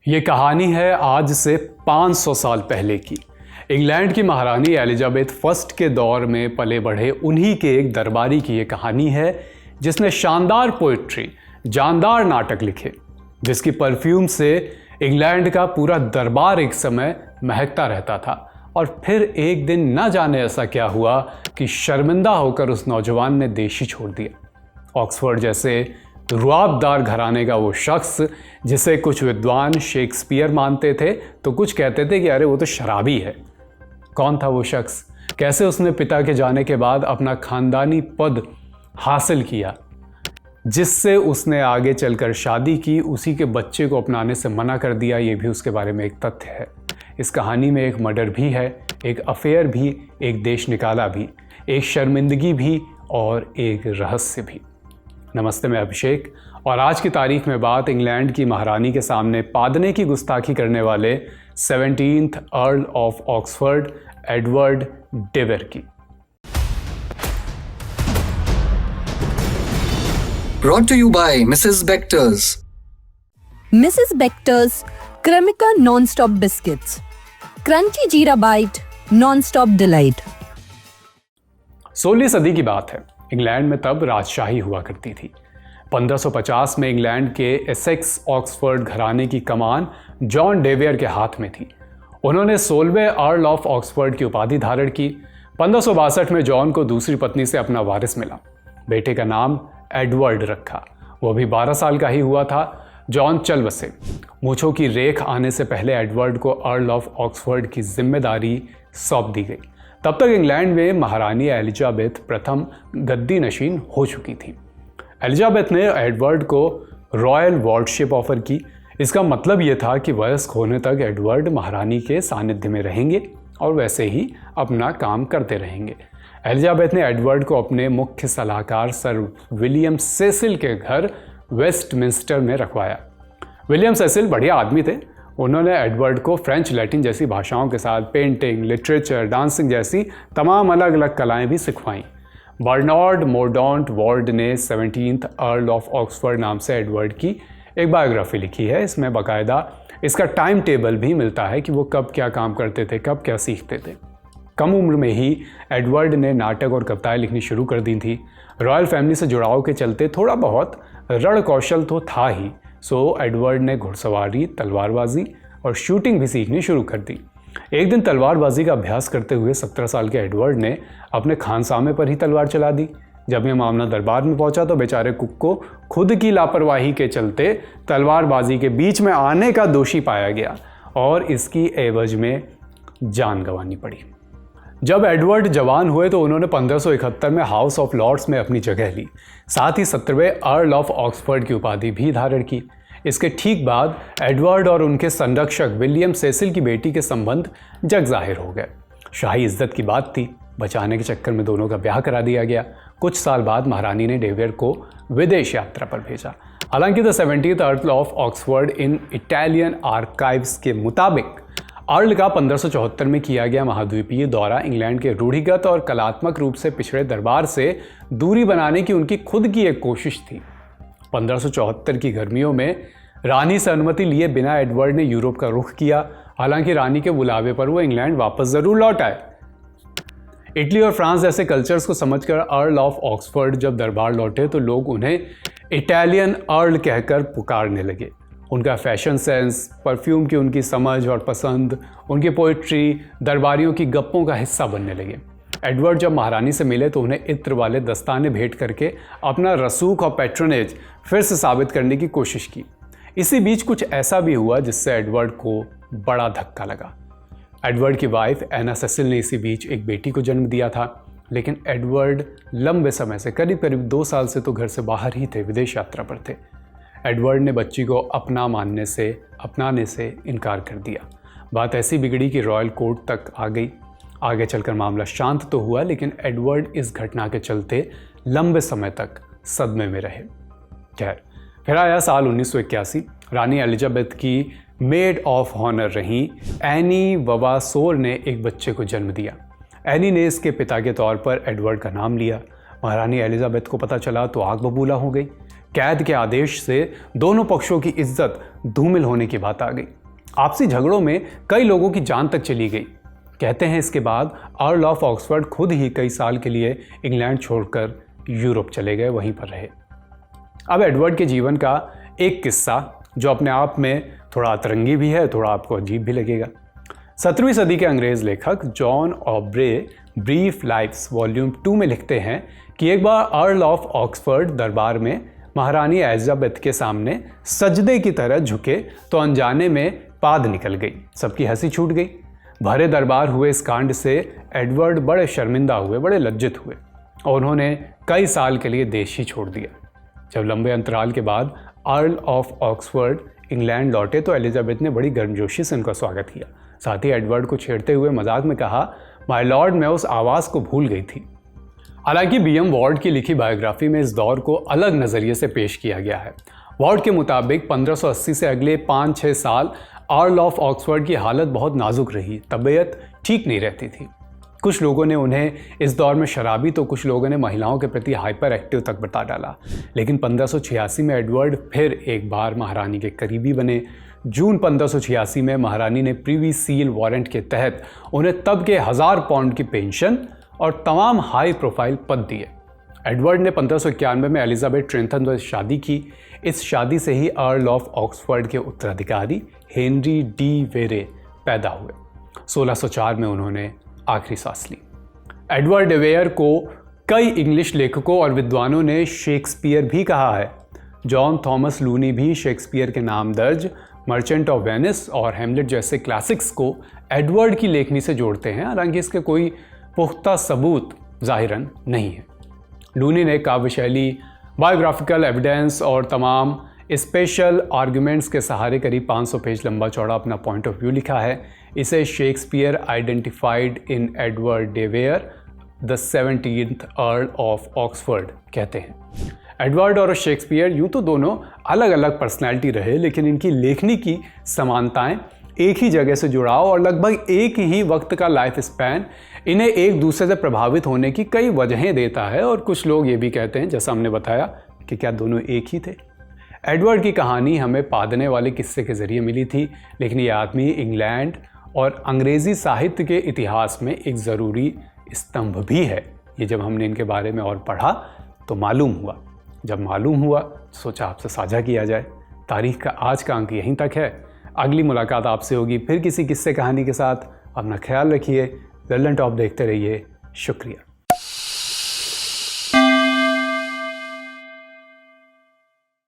ये कहानी है आज से 500 साल पहले की। इंग्लैंड की महारानी एलिजाबेथ फर्स्ट के दौर में पले बढ़े उन्हीं के एक दरबारी की ये कहानी है जिसने शानदार पोइट्री, जानदार नाटक लिखे, जिसकी परफ्यूम से इंग्लैंड का पूरा दरबार एक समय महकता रहता था। और फिर एक दिन न जाने ऐसा क्या हुआ कि शर्मिंदा होकर उस नौजवान ने देश ही छोड़ दिया। ऑक्सफोर्ड जैसे रुआबदार घराने का वो शख्स, जिसे कुछ विद्वान शेक्सपियर मानते थे तो कुछ कहते थे कि अरे वो तो शराबी है। कौन था वो शख्स? कैसे उसने पिता के जाने के बाद अपना खानदानी पद हासिल किया, जिससे उसने आगे चलकर शादी की, उसी के बच्चे को अपनाने से मना कर दिया, ये भी उसके बारे में एक तथ्य है। इस कहानी में एक मर्डर भी है, एक अफेयर भी, एक देश निकाला भी, एक शर्मिंदगी भी और एक रहस्य भी। नमस्ते, मैं अभिषेक और आज की तारीख में बात इंग्लैंड की महारानी के सामने पादने की गुस्ताखी करने वाले 17th earl of Oxford Edward de Vere की। Brought to you by Mrs. Bector's. Mrs. Bector's Cremica Non-Stop Biscuits. Crunchy Jeera Bite, Non-Stop Delight. 16वीं सदी की बात है। इंग्लैंड में तब राजशाही हुआ करती थी। 1550 में इंग्लैंड के एसेक्स ऑक्सफोर्ड घराने की कमान जॉन de Vere के हाथ में थी। उन्होंने 16वें अर्ल ऑफ ऑक्सफोर्ड की उपाधि धारण की। 1562 में जॉन को दूसरी पत्नी से अपना वारिस मिला। बेटे का नाम एडवर्ड रखा। वो भी 12 साल का ही हुआ था। जॉन चल बसे। मूंछों की रेख आने से पहले एडवर्ड को अर्ल ऑफ ऑक्सफोर्ड की जिम्मेदारी सौंप दी गई। तब तक इंग्लैंड में महारानी एलिजाबेथ प्रथम गद्दी नशीन हो चुकी थी। एलिजाबेथ ने एडवर्ड को रॉयल वार्डशिप ऑफर की। इसका मतलब ये था कि वयस्क होने तक एडवर्ड महारानी के सानिध्य में रहेंगे और वैसे ही अपना काम करते रहेंगे। एलिजाबेथ ने एडवर्ड को अपने मुख्य सलाहकार सर विलियम सेसिल के घर वेस्टमिंस्टर में रखवाया। विलियम सेसिल बढ़िया आदमी थे। उन्होंने एडवर्ड को फ्रेंच, लैटिन जैसी भाषाओं के साथ पेंटिंग, लिटरेचर, डांसिंग जैसी तमाम अलग अलग कलाएं भी सिखवाईं। बर्नार्ड मोरडॉन्ट वार्ड ने 17th अर्ल ऑफ ऑक्सफोर्ड नाम से एडवर्ड की एक बायोग्राफी लिखी है। इसमें बाकायदा इसका टाइम टेबल भी मिलता है कि वो कब क्या काम करते थे, कब क्या सीखते थे। कम उम्र में ही एडवर्ड ने नाटक और कविताएं लिखनी शुरू कर दी थी। रॉयल फैमिली से जुड़ाव के चलते थोड़ा बहुत रण कौशल तो था ही, सो एडवर्ड ने घुड़सवारी, तलवारबाजी और शूटिंग भी सीखनी शुरू कर दी। एक दिन तलवारबाजी का अभ्यास करते हुए 17 साल के एडवर्ड ने अपने खानसामे पर ही तलवार चला दी। जब यह मामला दरबार में पहुंचा तो बेचारे कुक को खुद की लापरवाही के चलते तलवारबाजी के बीच में आने का दोषी पाया गया और इसकी एवज में जान गंवानी पड़ी। जब एडवर्ड जवान हुए तो उन्होंने 1571 में हाउस ऑफ लॉर्ड्स में अपनी जगह ली। साथ ही 17वें अर्ल ऑफ ऑक्सफोर्ड की उपाधि भी धारण की। इसके ठीक बाद एडवर्ड और उनके संरक्षक विलियम सेसिल की बेटी के संबंध जग जाहिर हो गए। शाही इज्जत की बात थी, बचाने के चक्कर में दोनों का ब्याह करा दिया गया। कुछ साल बाद महारानी ने de Vere को विदेश यात्रा पर भेजा। हालांकि the 17th earl of Oxford in Italian archives के मुताबिक अर्ल का 1574 में किया गया महाद्वीपीय दौरा इंग्लैंड के रूढ़िगत और कलात्मक रूप से पिछड़े दरबार से दूरी बनाने की उनकी खुद की एक कोशिश थी। 1574 की गर्मियों में रानी से अनुमति लिए बिना एडवर्ड ने यूरोप का रुख किया। हालांकि रानी के बुलावे पर वो इंग्लैंड वापस जरूर लौट आए। इटली और फ्रांस जैसे कल्चर्स को समझकर अर्ल ऑफ ऑक्सफोर्ड जब दरबार लौटे तो लोग उन्हें इटालियन अर्ल कहकर पुकारने लगे। उनका फैशन सेंस, परफ्यूम की उनकी समझ और पसंद, उनकी पोइट्री दरबारियों की गप्पों का हिस्सा बनने लगे। एडवर्ड जब महारानी से मिले तो उन्हें इत्र वाले दस्ताने भेंट करके अपना रसूख और पैट्रोनेज फिर से साबित करने की कोशिश की। इसी बीच कुछ ऐसा भी हुआ जिससे एडवर्ड को बड़ा धक्का लगा। एडवर्ड की वाइफ एना सेसिल ने इसी बीच एक बेटी को जन्म दिया था, लेकिन एडवर्ड लंबे समय से, करीब करीब 2 साल से तो घर से बाहर ही थे, विदेश यात्रा पर थे। एडवर्ड ने बच्ची को अपनाने से इनकार कर दिया। बात ऐसी बिगड़ी कि रॉयल कोर्ट तक आ गई। आगे चलकर मामला शांत तो हुआ, लेकिन एडवर्ड इस घटना के चलते लंबे समय तक सदमे में रहे। खैर, फिर आया साल 1981। रानी एलिजाबेथ की मेड ऑफ ऑनर रही एनी ववासोर ने एक बच्चे को जन्म दिया। एनी ने इसके पिता के तौर पर एडवर्ड का नाम लिया। महारानी एलिजाबेथ को पता चला तो आग बबूला हो गई। कैद के आदेश से दोनों पक्षों की इज्जत धूमिल होने की बात आ गई। आपसी झगड़ों में कई लोगों की जान तक चली गई। कहते हैं इसके बाद अर्ल ऑफ ऑक्सफोर्ड खुद ही कई साल के लिए इंग्लैंड छोड़कर यूरोप चले गए, वहीं पर रहे। अब एडवर्ड के जीवन का एक किस्सा जो अपने आप में थोड़ा अतरंगी भी है, थोड़ा आपको अजीब भी लगेगा। 17वीं सदी के अंग्रेज लेखक John Aubrey brief lives volume 2 में लिखते हैं कि एक बार अर्ल ऑफ ऑक्सफोर्ड दरबार में महारानी एलिजाबेथ के सामने सजदे की तरह झुके तो अनजाने में पाद निकल गई। सबकी हंसी छूट गई। भरे दरबार हुए इस कांड से एडवर्ड बड़े शर्मिंदा हुए, बड़े लज्जित हुए और उन्होंने कई साल के लिए देश ही छोड़ दिया। जब लंबे अंतराल के बाद अर्ल ऑफ ऑक्सफोर्ड इंग्लैंड लौटे तो एलिजाबेथ ने बड़ी गर्मजोशी से उनका स्वागत किया। साथ ही एडवर्ड को छेड़ते हुए मजाक में कहा, माय लॉर्ड, मैं उस आवाज़ को भूल गई थी। हालांकि बीएम वार्ड की लिखी बायोग्राफी में इस दौर को अलग नज़रिए से पेश किया गया है। वार्ड के मुताबिक 1580 से अगले 5-6 साल अर्ल ऑफ ऑक्सफोर्ड की हालत बहुत नाजुक रही, तबीयत ठीक नहीं रहती थी। कुछ लोगों ने उन्हें इस दौर में शराबी तो कुछ लोगों ने महिलाओं के प्रति हाइपर एक्टिव तक बता डाला। लेकिन 1586 में एडवर्ड फिर एक बार महारानी के करीबी बने। जून 1586 में महारानी ने प्रीवी सील वारंट के तहत उन्हें तब के 1000 पाउंड की पेंशन और तमाम हाई प्रोफाइल पद दिए। एडवर्ड ने 1591 में एलिजाबेथ ट्रेंथन से शादी की। इस शादी से ही अर्ल ऑफ ऑक्सफोर्ड के उत्तराधिकारी हेनरी डी वेरे पैदा हुए। 1604 में उन्होंने आखिरी सांस ली। एडवर्ड डे वेयर को कई इंग्लिश लेखकों और विद्वानों ने शेक्सपियर भी कहा है। जॉन थॉमस लूनी भी शेक्सपियर के नाम दर्ज मर्चेंट ऑफ वेनिस और हैमलेट जैसे क्लासिक्स को एडवर्ड की लेखनी से जोड़ते हैं, हालांकि इसके कोई पुख्ता सबूत ज़ाहिरन नहीं है। लूनी ने काव्य शैली, बायोग्राफिकल एविडेंस और तमाम स्पेशल आर्ग्यूमेंट्स के सहारे करीब 500 पेज लंबा चौड़ा अपना पॉइंट ऑफ व्यू लिखा है। इसे Shakespeare identified in Edward de Vere the 17th earl of Oxford कहते हैं। एडवर्ड और शेक्सपियर यूँ तो दोनों अलग अलग पर्सनैलिटी रहे, लेकिन इनकी लेखनी की समानताएं, एक ही जगह से जुड़ाव और लगभग एक ही वक्त का लाइफ स्पैन इन्हें एक दूसरे से प्रभावित होने की कई वजहें देता है। और कुछ लोग ये भी कहते हैं, जैसा हमने बताया, कि क्या दोनों एक ही थे। एडवर्ड की कहानी हमें पादने वाले किस्से के ज़रिए मिली थी, लेकिन ये आदमी इंग्लैंड और अंग्रेज़ी साहित्य के इतिहास में एक ज़रूरी स्तंभ भी है। ये जब हमने इनके बारे में और पढ़ा तो मालूम हुआ। जब मालूम हुआ सोचा आपसे साझा किया जाए। तारीख का आज का अंक यहीं तक है। अगली मुलाकात आपसे होगी फिर किसी किस्से कहानी के साथ। अपना ख्याल रखिए। लल्लन टॉप देखते रहिए। शुक्रिया।